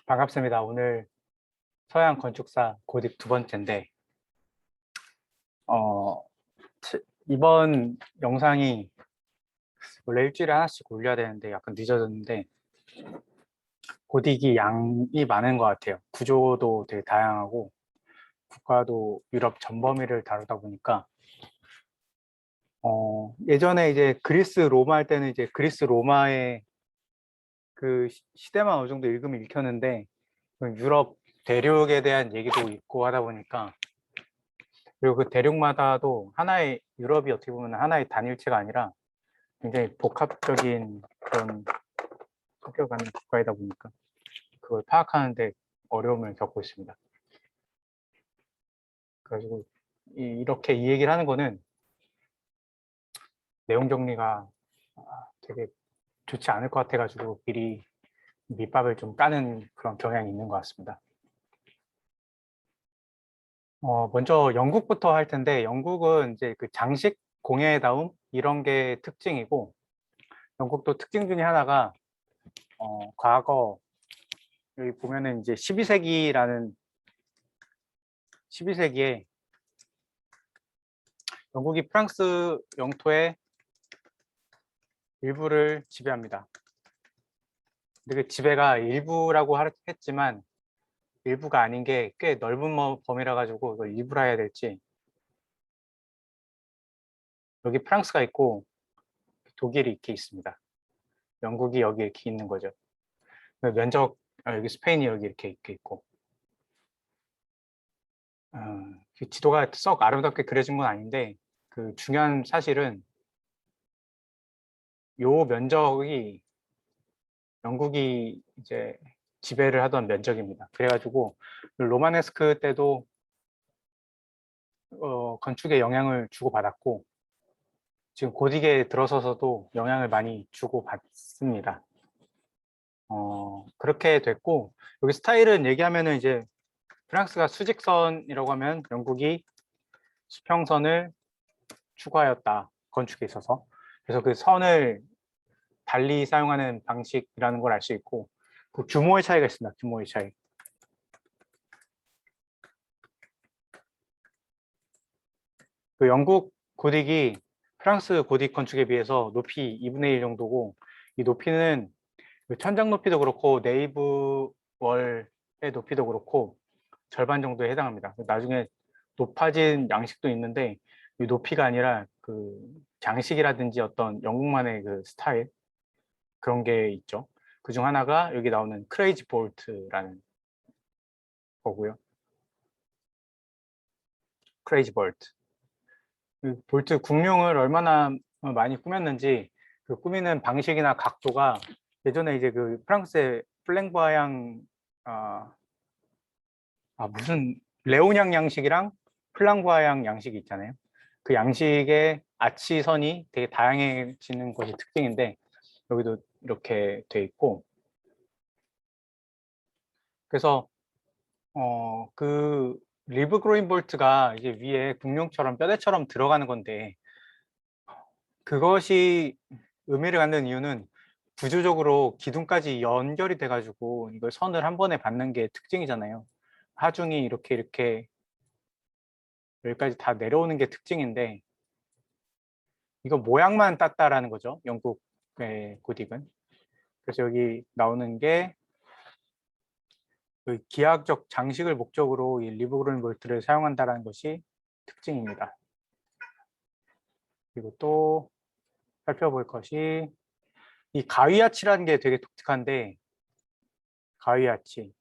반갑습니다. 오늘 서양 건축사 고딕 두 번째인데, 어, 이번 영상이 원래 일주일에 하나씩 올려야 되는데 약간 늦어졌는데, 고딕이 양이 많은 것 같아요. 구조도 되게 다양하고, 국가도 유럽 전 범위를 다루다 보니까, 예전에 이제 그리스 로마 할 때는 이제 그리스 로마의 그 시대만 어느 정도 읽으면 읽혔는데, 유럽 대륙에 대한 얘기도 있고 하다 보니까, 그리고 그 대륙마다도 하나의 유럽이 어떻게 보면 하나의 단일체가 아니라 굉장히 복합적인 그런 섞여가는 국가이다 보니까 그걸 파악하는데 어려움을 겪고 있습니다. 그래가지고 이렇게 이 얘기를 하는 거는 내용 정리가 되게 좋지 않을 것 같아가지고 미리 밑밥을 좀 까는 그런 경향이 있는 것 같습니다. 먼저 영국부터 할 텐데 영국은 이제 그 장식 공예다움 이런 게 특징이고 영국도 특징 중에 하나가 과거 여기 보면은 이제 12세기에 영국이 프랑스 영토의 일부를 지배합니다. 근데 그 지배가 일부라고 했지만 일부가 아닌 게 꽤 넓은 범위라 가지고 이걸 일부라 해야 될지 여기 프랑스가 있고 독일이 이렇게 있습니다. 영국이 여기 이렇게 있는 거죠. 여기 스페인이 여기 이렇게 있고 그 지도가 썩 아름답게 그려진 건 아닌데 그 중요한 사실은 요 면적이 영국이 이제 지배를 하던 면적입니다. 그래가지고 로마네스크 때도 건축에 영향을 주고받았고 지금 고딕에 들어서서도 영향을 많이 주고받습니다. 그렇게 됐고 여기 스타일은 얘기하면은 이제 프랑스가 수직선이라고 하면 영국이 수평선을 추구하였다. 건축에 있어서. 그래서 그 선을 달리 사용하는 방식이라는 걸 알 수 있고 그 규모의 차이가 있습니다. 규모의 차이. 그 영국 고딕이 프랑스 고딕 건축에 비해서 높이 2분의 1 정도고 이 높이는 그 천장 높이도 그렇고 네이브 월의 높이도 그렇고 절반 정도에 해당합니다. 나중에 높아진 양식도 있는데 이 높이가 아니라 그 장식이라든지 어떤 영국만의 그 스타일 그런 게 있죠. 그중 하나가 여기 나오는 크레이지 볼트라는 거고요. 크레이지 볼트. 그 볼트 국룡을 얼마나 많이 꾸몄는지 그 꾸미는 방식이나 각도가 예전에 이제 그 프랑스의 플랭바양 무슨 레오냥 양식이랑 플랑바양 양식이 있잖아요. 그 양식의 아치선이 되게 다양해지는 것이 특징인데 여기도 이렇게 돼 있고 그래서 그 리브 그로인 볼트가 이제 위에 국룡처럼 뼈대처럼 들어가는 건데 그것이 의미를 갖는 이유는 구조적으로 기둥까지 연결이 돼가지고 이걸 선을 한 번에 받는 게 특징이잖아요. 하중이 이렇게 여기까지 다 내려오는 게 특징인데 이거 모양만 땄다라는 거죠. 영국의 고딕은. 그래서 여기 나오는 게 그 기하학적 장식을 목적으로 이 리브그로인 볼트를 사용한다는 것이 특징입니다. 그리고 또 살펴볼 것이 이 가위아치라는 게 되게 독특한데 가위아치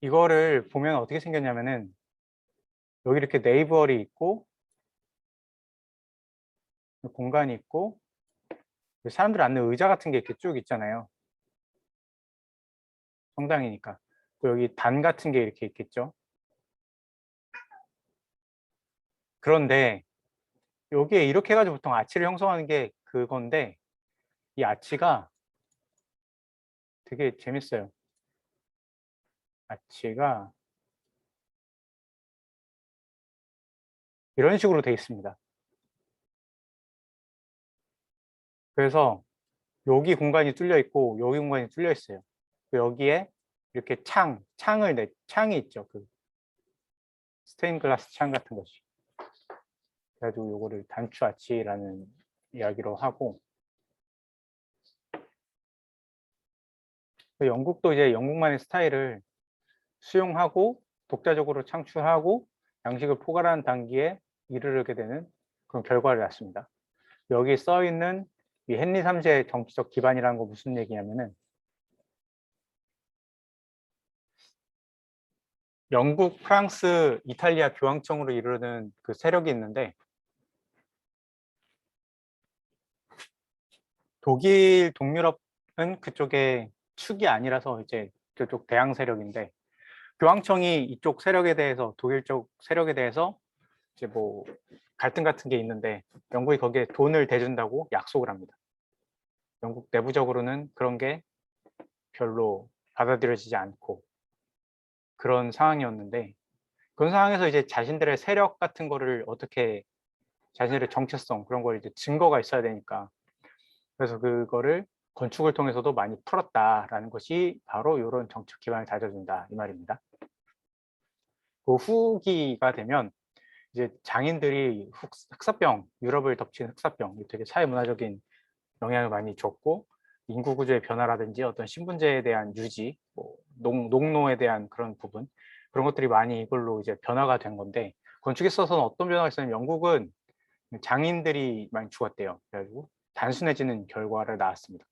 이거를 보면 어떻게 생겼냐면은 여기 이렇게 네이버리 있고 공간이 있고 사람들 앉는 의자 같은 게 이렇게 쭉 있잖아요. 성당이니까. 또 여기 단 같은 게 이렇게 있겠죠. 그런데 여기에 이렇게 해가지고 보통 아치를 형성하는 게 그건데 이 아치가 되게 재밌어요. 아치가 이런 식으로 되어 있습니다. 그래서 여기 공간이 뚫려 있고 여기 공간이 뚫려 있어요. 여기에 이렇게 창이 있죠. 그 스테인 글라스 창 같은 것이. 그래가지고 요거를 단추 아치라는 이야기로 하고, 영국도 이제 영국만의 스타일을 수용하고 독자적으로 창출하고 양식을 포괄하는 단계에 이르게 되는 그런 결과를 낳습니다. 여기 써 있는 이 헨리 3세의 정치적 기반이라는 거 무슨 얘기냐면은, 영국, 프랑스, 이탈리아 교황청으로 이루는 그 세력이 있는데, 독일, 동유럽은 그쪽에 축이 아니라서 이제 그쪽 대항 세력인데, 교황청이 이쪽 세력에 대해서, 독일 쪽 세력에 대해서 이제 뭐 갈등 같은 게 있는데, 영국이 거기에 돈을 대준다고 약속을 합니다. 영국 내부적으로는 그런 게 별로 받아들여지지 않고 그런 상황이었는데, 그런 상황에서 이제 자신들의 세력 같은 거를 어떻게, 자신들의 정체성 그런 걸 이제 증거가 있어야 되니까, 그래서 그거를 건축을 통해서도 많이 풀었다라는 것이 바로 이런 정책 기반을 다져준다 이 말입니다. 그 후기가 되면 이제 장인들이 흑사병, 유럽을 덮친 흑사병, 되게 사회문화적인 영향을 많이 줬고, 인구 구조의 변화라든지 어떤 신분제에 대한 유지, 뭐 농노에 대한 그런 부분, 그런 것들이 많이 이걸로 이제 변화가 된 건데, 건축에 있어서는 어떤 변화가 있었냐면 영국은 장인들이 많이 죽었대요. 그래가지고 단순해지는 결과를 낳았습니다.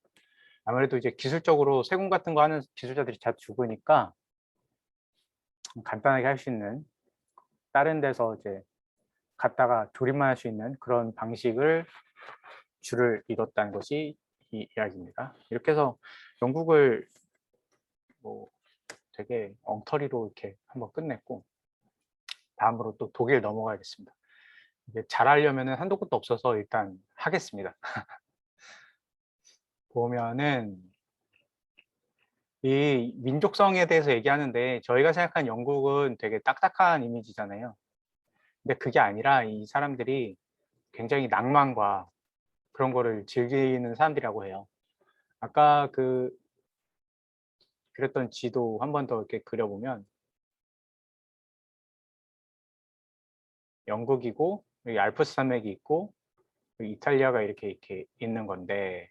아무래도 이제 기술적으로 세공 같은 거 하는 기술자들이 다 죽으니까 간단하게 할 수 있는, 다른 데서 이제 갔다가 조립만 할 수 있는 그런 방식을 줄을 이뤘다는 것이 이 이야기입니다. 이렇게 해서 영국을 뭐 되게 엉터리로 이렇게 한번 끝냈고, 다음으로 또 독일 넘어가겠습니다. 이게 잘하려면 한도 끝도 없어서 일단 하겠습니다. 보면은 이 민족성에 대해서 얘기하는데, 저희가 생각한 영국은 되게 딱딱한 이미지잖아요. 근데 그게 아니라 이 사람들이 굉장히 낭만과 그런 거를 즐기는 사람들이라고 해요. 아까 그랬던 지도 한 번 더 이렇게 그려보면, 영국이고 여기 알프스 산맥이 있고 여기 이탈리아가 이렇게 있는 건데,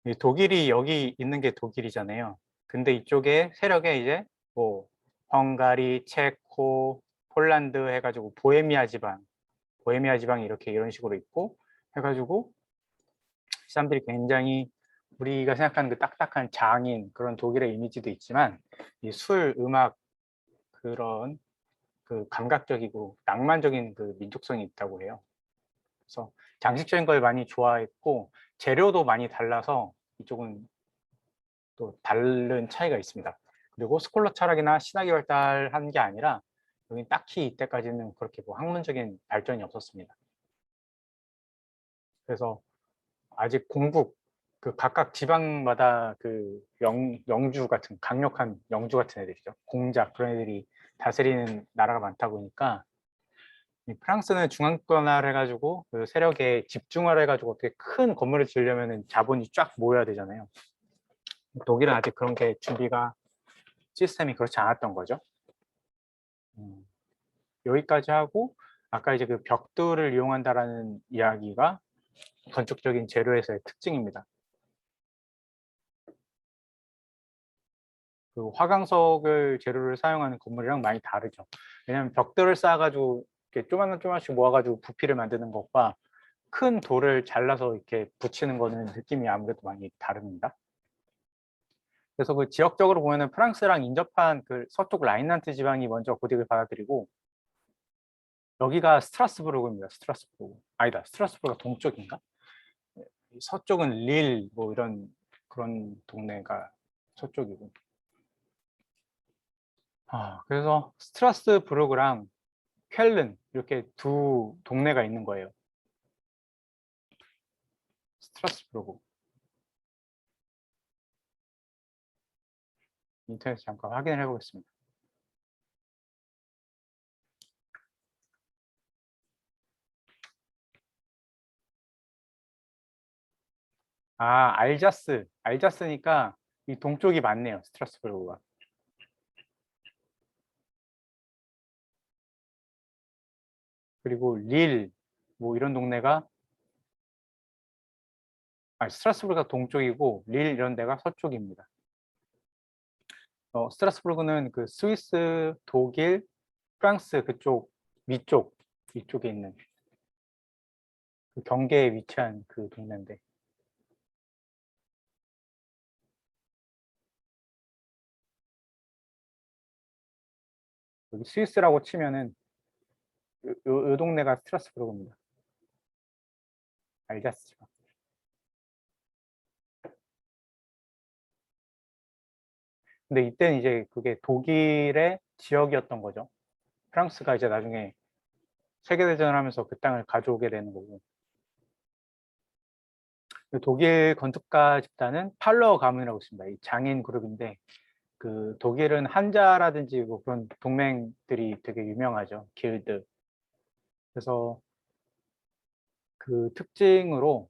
이 독일이 여기 있는 게 독일이잖아요. 근데 이쪽에 세력에 이제 뭐 헝가리, 체코, 폴란드 해가지고 보헤미아 지방이 이렇게 이런 식으로 있고 해가지고, 이 사람들이 굉장히 우리가 생각하는 그 딱딱한 장인 그런 독일의 이미지도 있지만, 이 술, 음악, 그런 그 감각적이고 낭만적인 그 민족성이 있다고 해요. 그래서 장식적인 걸 많이 좋아했고, 재료도 많이 달라서 이쪽은 또 다른 차이가 있습니다. 그리고 스콜러 철학이나 신학이 발달한 게 아니라 여기 딱히 이때까지는 그렇게 뭐 학문적인 발전이 없었습니다. 그래서 아직 공국, 그 각각 지방마다 그 영주 같은, 강력한 영주 같은 애들이죠. 공작, 그런 애들이 다스리는 나라가 많다 보니까, 이 프랑스는 중앙권화를 해가지고 그 세력에 집중화를 해가지고 어떻게 큰 건물을 지으려면 자본이 쫙 모여야 되잖아요. 독일은 아직 그런 게 준비가, 시스템이 그렇지 않았던 거죠. 여기까지 하고, 아까 이제 그 벽돌을 이용한다라는 이야기가 건축적인 재료에서의 특징입니다. 그 화강석을 재료를 사용하는 건물이랑 많이 다르죠. 왜냐하면 벽돌을 쌓아가지고 이렇게 조금씩 모아가지고 부피를 만드는 것과 큰 돌을 잘라서 이렇게 붙이는 거는 느낌이 아무래도 많이 다릅니다. 그래서 그 지역적으로 보면은 프랑스랑 인접한 그 서쪽 라인란트 지방이 먼저 고딕을 받아들이고, 여기가 스트라스부르크입니다. 스트라스부르크. 아니다. 스트라스부르크가 동쪽인가? 서쪽은 릴, 뭐 이런 그런 동네가 서쪽이고. 그래서 스트라스부르크랑 쾰른 이렇게 두 동네가 있는 거예요. 스트라스부르크. 인터넷에 잠깐 확인을 해보겠습니다. 아, 알자스니까 이 동쪽이 맞네요. 스트라스부르크가. 그리고 릴, 뭐 이런 동네가, 스트라스부르크가 동쪽이고 릴 이런 데가 서쪽입니다. 스트라스부르크는 그 스위스, 독일, 프랑스 그쪽 위쪽에 있는 그 경계에 위치한 그 동네인데, 여기 스위스라고 치면은 요 동네가 스트라스부르크입니다. 알자스가. 근데 이때는 이제 그게 독일의 지역이었던 거죠. 프랑스가 이제 나중에 세계대전을 하면서 그 땅을 가져오게 되는 거고. 독일 건축가 집단은 팔러 가문이라고 있습니다. 이 장인 그룹인데, 그 독일은 한자라든지 뭐 그런 동맹들이 되게 유명하죠. 길드. 그래서 그 특징으로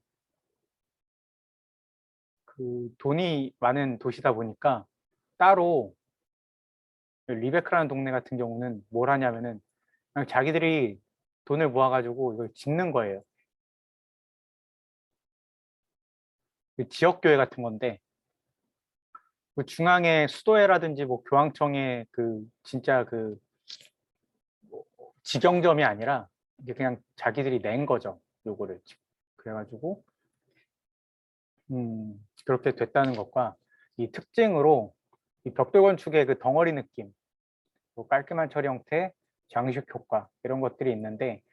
그 돈이 많은 도시다 보니까 따로 리베크라는 동네 같은 경우는 뭘 하냐면은 그냥 자기들이 돈을 모아가지고 이걸 짓는 거예요. 그 지역교회 같은 건데, 그 중앙에 수도회라든지 뭐 교황청의 그 진짜 그 직영점이 아니라 이게 그냥 자기들이 낸 거죠. 요거를. 그래가지고 그렇게 됐다는 것과 이 특징으로 이 벽돌 건축의 그 덩어리 느낌, 뭐 깔끔한 처리 형태, 장식 효과 이런 것들이 있는데,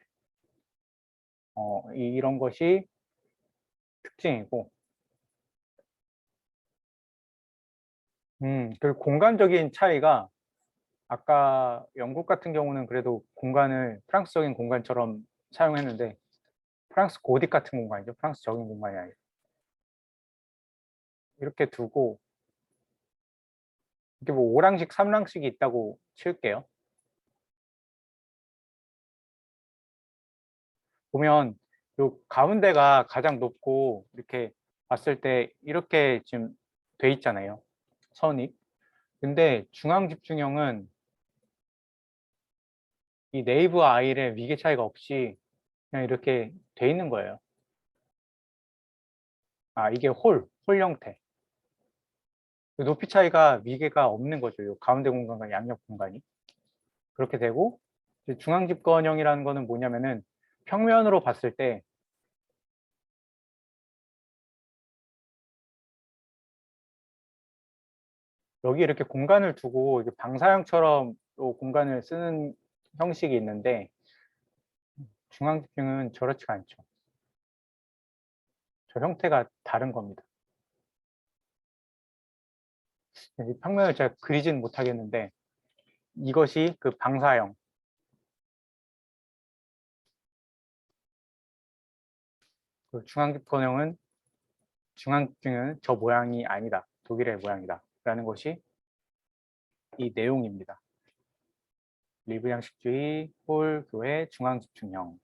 이런 것이 특징이고, 그리고 공간적인 차이가, 아까 영국 같은 경우는 그래도 공간을 프랑스적인 공간처럼 사용했는데, 프랑스 고딕 같은 공간이죠. 프랑스적인 공간이 아니라 이렇게 두고, 이게 뭐 5랑식, 3랑식이 있다고 칠게요. 보면 요 가운데가 가장 높고, 이렇게 봤을 때 이렇게 지금 돼 있잖아요. 선이. 근데 중앙 집중형은 이 네이브와 아일의 위계 차이가 없이 그냥 이렇게 돼 있는 거예요. 이게 홀 형태. 높이 차이가 위계가 없는 거죠. 요 가운데 공간과 양옆 공간이. 그렇게 되고, 이제 중앙 집권형이라는 거는 뭐냐면은 평면으로 봤을 때 여기 이렇게 공간을 두고 이게 방사형처럼 또 공간을 쓰는 형식이 있는데, 중앙 집중은 저렇지가 않죠. 저 형태가 다른 겁니다. 이 평면을 제가 그리진 못하겠는데, 이것이 그 방사형, 그 중앙집권형은 저 모양이 아니다. 독일의 모양이다. 라는 것이 이 내용입니다. 리브 양식주의, 홀, 교회, 중앙집중형.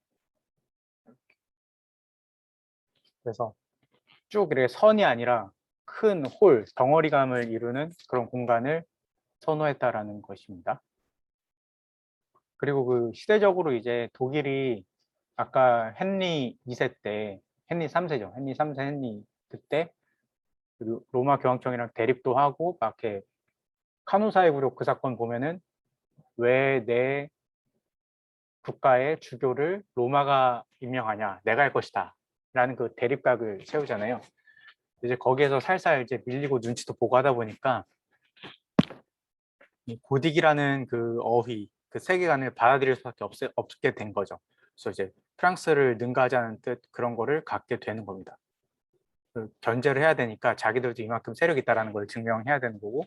그래서 쭉 이렇게 선이 아니라 큰 홀, 덩어리감을 이루는 그런 공간을 선호했다라는 것입니다. 그리고 그 시대적으로 이제 독일이 아까 헨리 2세 때, 헨리 3세죠. 헨리 3세 헨리 그때 로마 교황청이랑 대립도 하고 막 이렇게 카누사의 굴욕 그 사건 보면은 왜 내 국가의 주교를 로마가 임명하냐, 내가 할 것이다 라는 그 대립각을 세우잖아요. 이제 거기에서 살살 이제 밀리고 눈치도 보고 하다 보니까 이 고딕이라는 그 어휘, 그 세계관을 받아들일 수밖에 없게 된 거죠. 그래서 이제 프랑스를 능가하자는 뜻 그런 거를 갖게 되는 겁니다. 그 견제를 해야 되니까 자기들도 이만큼 세력이 있다는 걸 증명해야 되는 거고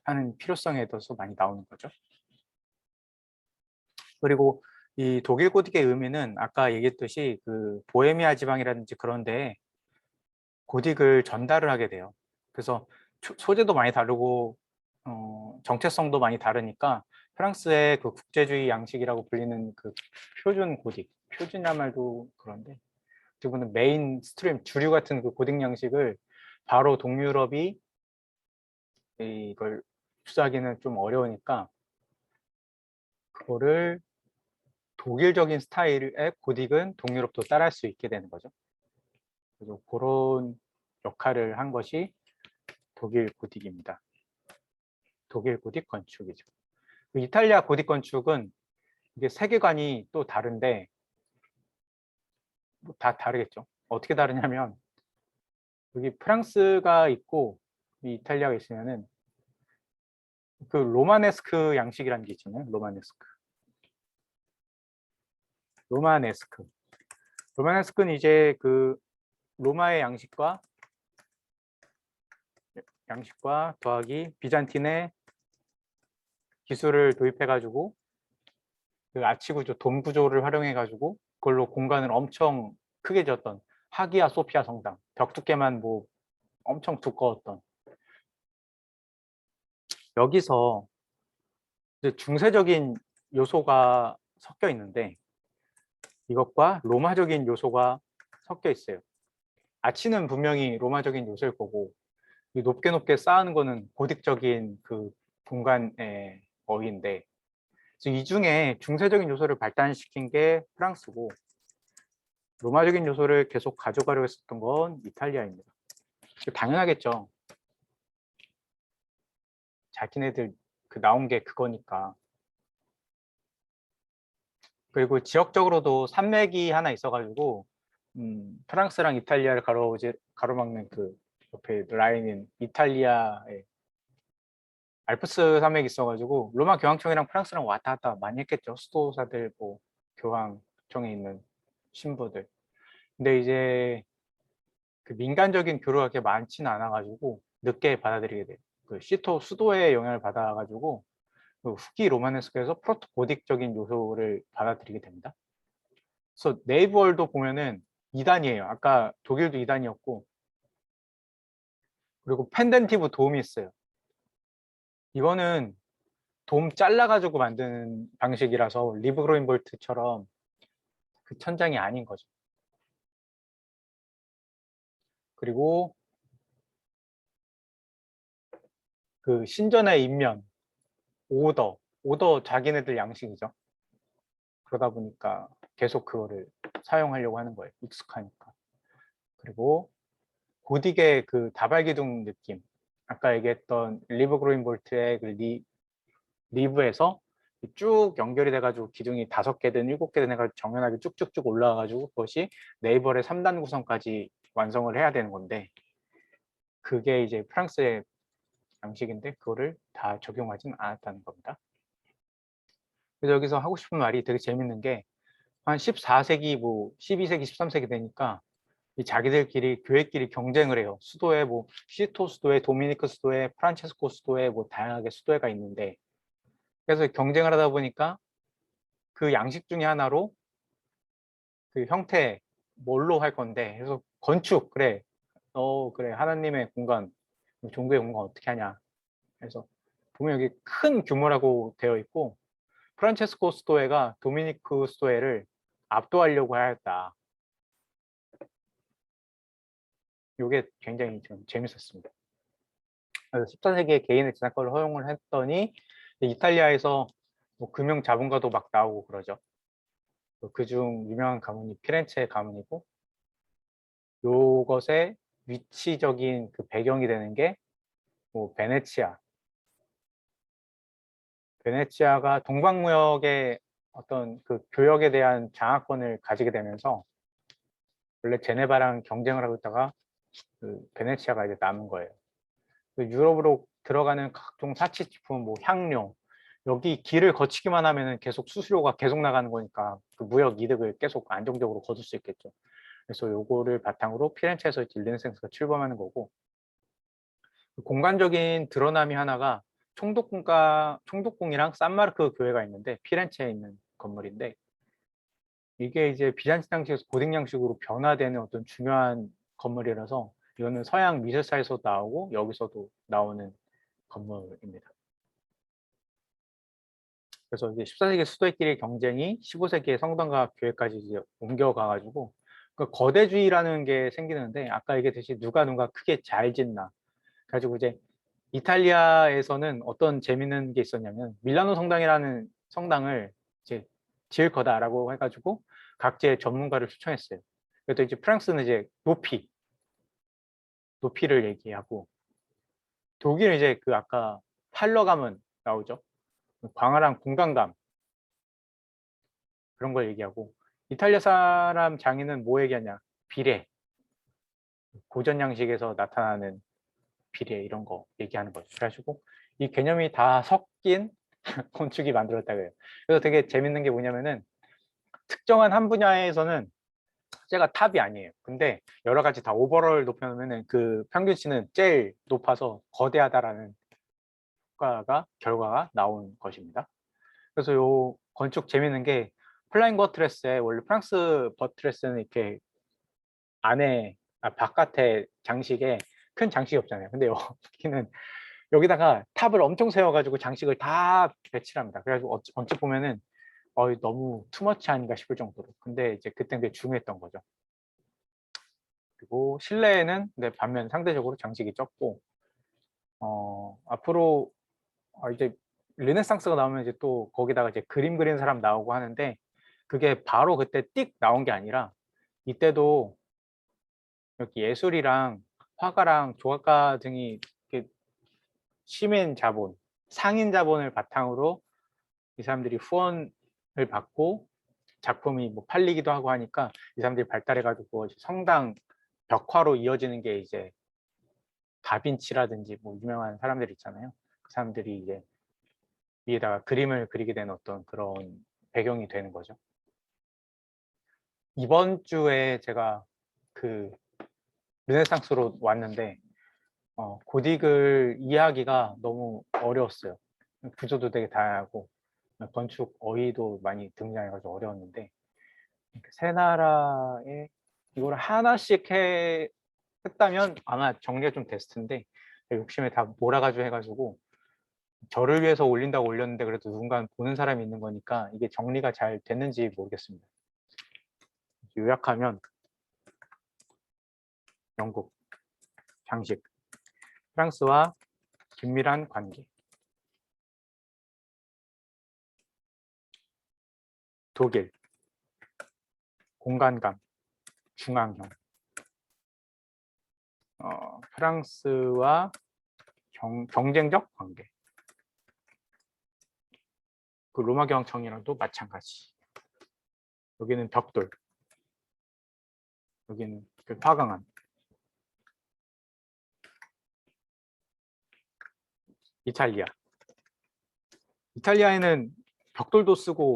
하는 필요성에 대해서 많이 나오는 거죠. 그리고 이 독일 고딕의 의미는 아까 얘기했듯이 그 보헤미아 지방이라든지 그런데 고딕을 전달을 하게 돼요. 그래서 소재도 많이 다르고 정체성도 많이 다르니까 프랑스의 그 국제주의 양식이라고 불리는 그 표준 고딕, 표준이란 말도 그런데 지금은 메인 스트림 주류 같은 그 고딕 양식을 바로 동유럽이 이걸 흡수하기는 좀 어려우니까 그거를 독일적인 스타일의 고딕은 동유럽도 따라할 수 있게 되는 거죠. 그래서 그런 역할을 한 것이 독일 고딕입니다. 독일 고딕 건축이죠. 이탈리아 고딕 건축은 이게 세계관이 또 다른데 다 다르겠죠. 어떻게 다르냐면 여기 프랑스가 있고 이탈리아가 있으면은 그 로마네스크 양식이라는 게 있잖아요. 로마네스크는 이제 그 로마의 양식과 더하기 비잔틴의 기술을 도입해 가지고 그 아치 구조, 돔 구조를 활용해 가지고 그걸로 공간을 엄청 크게 지었던 하기야 소피아 성당, 벽 두께만 뭐 엄청 두꺼웠던. 여기서 이제 중세적인 요소가 섞여 있는데 이것과 로마적인 요소가 섞여 있어요. 아치는 분명히 로마적인 요소일 거고 이 높게 높게 쌓는 거는 고딕적인 그 공간의 어휘인데 이 중에 중세적인 요소를 발달시킨 게 프랑스고 로마적인 요소를 계속 가져가려고 했었던 건 이탈리아입니다. 당연하겠죠. 자기네들 그 나온 게 그거니까. 그리고 지역적으로도 산맥이 하나 있어가지고 프랑스랑 이탈리아를 가로막는 그 옆에 라인인 이탈리아의 알프스 산맥이 있어가지고 로마 교황청이랑 프랑스랑 왔다 갔다 많이 했겠죠. 수도사들, 뭐 교황청에 있는 신부들. 근데 이제 그 민간적인 교류가 그렇게 많지는 않아가지고 늦게 받아들이게 돼요. 그 수도의 영향을 받아가지고 그 후기 로마네스크에서 프로토 고딕적인 요소를 받아들이게 됩니다. 그래서 네이버월도 보면은 2단이에요. 아까 독일도 2단이었고 그리고 펜덴티브 돔이 있어요. 이거는 돔 잘라가지고 만드는 방식이라서 리브그로인볼트처럼 그 천장이 아닌 거죠. 그리고 그 신전의 인면, 오더 자기네들 양식이죠. 그러다 보니까 계속 그거를 사용하려고 하는 거예요. 익숙하니까. 그리고 고딕의 그 다발기둥 느낌. 아까 얘기했던 리브그로인볼트의 그 리브에서 쭉 연결이 돼가지고 기둥이 5개든 7개든 해가지고 정연하게 쭉쭉쭉 올라와가지고 그것이 네이버의 3단 구성까지 완성을 해야 되는 건데 그게 이제 프랑스의 양식인데 그거를 다 적용하진 않았다는 겁니다. 그래서 여기서 하고 싶은 말이 되게 재밌는 게 한 14세기, 뭐 12세기, 13세기 되니까 이 자기들끼리 교회끼리 경쟁을 해요. 수도에 뭐 시토 수도에 도미니크 수도에 프란체스코 수도에 뭐 다양하게 수도회가 있는데 그래서 경쟁을 하다 보니까 그 양식 중에 하나로 그 형태 뭘로 할 건데 그래서 건축 그래 그래 하나님의 공간 종교의 공간 어떻게 하냐 그래서 보면 여기 큰 규모라고 되어 있고 프란체스코 수도회가 도미니크 수도회를 압도하려고 하였다. 이게 굉장히 좀 재밌었습니다. 그래서 14세기에 개인의 재산권을 허용을 했더니 이탈리아에서 뭐 금융 자본가도 막 나오고 그러죠. 그중 유명한 가문이 피렌체 가문이고 요것의 위치적인 그 배경이 되는 게 뭐 베네치아가 동방무역의 어떤 그 교역에 대한 장악권을 가지게 되면서 원래 제네바랑 경쟁을 하고 있다가 그 베네치아가 이제 남은 거예요. 그 유럽으로 들어가는 각종 사치품, 뭐 향료 여기 길을 거치기만 하면은 계속 수수료가 계속 나가는 거니까 그 무역 이득을 계속 안정적으로 거둘 수 있겠죠. 그래서 요거를 바탕으로 피렌체에서 르네상스가 출범하는 거고 공간적인 드러남이 하나가 총독궁이랑 산마르크 교회가 있는데 피렌체에 있는 건물인데 이게 이제 비잔틴 양식에서 고딕 양식으로 변화되는 어떤 중요한 건물이라서 이거는 서양 미술사에서도 나오고 여기서도 나오는 건물입니다. 그래서 이제 14세기 수도회끼리 경쟁이 15세기의 성당과 교회까지 이제 옮겨가가지고 그 거대주의라는 게 생기는데 아까 얘기했듯이 누가 크게 잘 짓나. 가지고 이제 이탈리아에서는 어떤 재밌는 게 있었냐면 밀라노 성당이라는 성당을 이제 지을 거다라고 해가지고 각지의 전문가를 초청했어요. 그래서 이제 프랑스는 이제 높이를 얘기하고 독일은 이제 그 아까 팔러감은 나오죠. 광활한 공간감 그런 걸 얘기하고 이탈리아 사람 장인은 뭐 얘기하냐? 비례, 고전 양식에서 나타나는 비례 이런 거 얘기하는 거죠. 그래가지고 이 개념이 다 섞인 건축이 만들었다 그래요. 그래서 되게 재밌는 게 뭐냐면은 특정한 한 분야에서는 제가 탑이 아니에요. 근데 여러 가지 다 오버롤 높여놓으면은 그 평균치는 제일 높아서 거대하다라는 결과가 나온 것입니다. 그래서 요 건축 재밌는 게 플라잉 버트레스에 원래 프랑스 버트레스는 이렇게 바깥에 장식에 큰 장식이 없잖아요. 근데 여기는 여기다가 탑을 엄청 세워가지고 장식을 다 배치를 합니다. 그래가지고 언뜻 보면은 너무 투머치 아닌가 싶을 정도로. 근데 이제 그때 되게 중요했던 거죠. 그리고 실내에는 근데 반면 상대적으로 장식이 적고 앞으로 이제 르네상스가 나오면 이제 또 거기다가 이제 그림 그리는 사람 나오고 하는데 그게 바로 그때 띡 나온 게 아니라 이때도 여기 예술이랑 화가랑 조각가 등이 이렇게 시민 자본, 상인 자본을 바탕으로 이 사람들이 후원을 받고 작품이 뭐 팔리기도 하고 하니까 이 사람들이 발달해가지고 성당 벽화로 이어지는 게 이제 다빈치라든지 뭐 유명한 사람들 있잖아요. 그 사람들이 이제 위에다가 그림을 그리게 된 어떤 그런 배경이 되는 거죠. 이번 주에 제가 그 르네상스로 왔는데 고딕을 이해하기가 너무 어려웠어요. 구조도 되게 다양하고 건축 어휘도 많이 등장해가지고 어려웠는데 세 나라에 이걸 하나씩 했다면 아마 정리가 좀 됐을 텐데 욕심에 다 몰아가지고 해가지고 저를 위해서 올린다고 올렸는데 그래도 누군가 보는 사람이 있는 거니까 이게 정리가 잘 됐는지 모르겠습니다. 요약하면 영국, 장식, 프랑스와 긴밀한 관계, 독일, 공간감, 중앙형, 프랑스와 경쟁적 관계, 그 로마 교황청이랑도 마찬가지. 여기는 벽돌, 여기는 그 화강암. 이탈리아에는 벽돌도 쓰고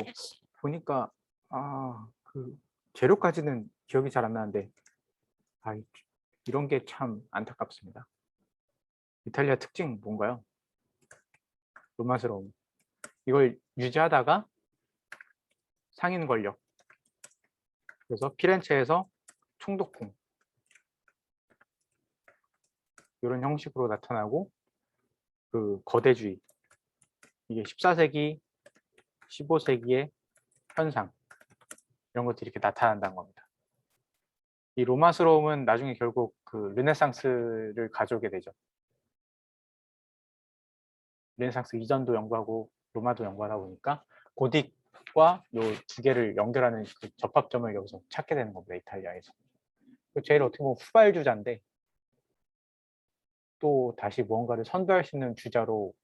보니까 그 재료까지는 기억이 잘 안 나는데 이런 게 참 안타깝습니다. 이탈리아 특징 뭔가요? 로마스러움. 이걸 유지하다가 상인 권력. 그래서 피렌체에서 총독궁. 이런 형식으로 나타나고 그 거대주의. 이게 14세기, 15세기의 현상. 이런 것들이 이렇게 나타난다는 겁니다. 이 로마스러움은 나중에 결국 그 르네상스를 가져오게 되죠. 르네상스 이전도 연구하고 로마도 연구하다 보니까 고딕과 이 두 개를 연결하는 그 접합점을 여기서 찾게 되는 겁니다. 이탈리아에서. 제일 어떻게 보면 후발주자인데 또 다시 무언가를 선도할 수 있는 주자로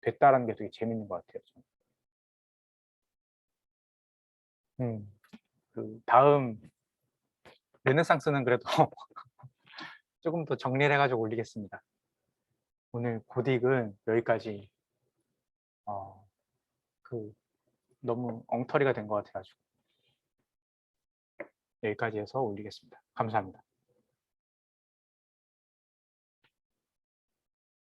됐다라는 게 되게 재밌는 것 같아요. 그 다음 르네상스는 그래도 조금 더 정리를 해가지고 올리겠습니다. 오늘 고딕은 여기까지 너무 엉터리가 된 것 같아가지고 여기까지 해서 올리겠습니다. 감사합니다.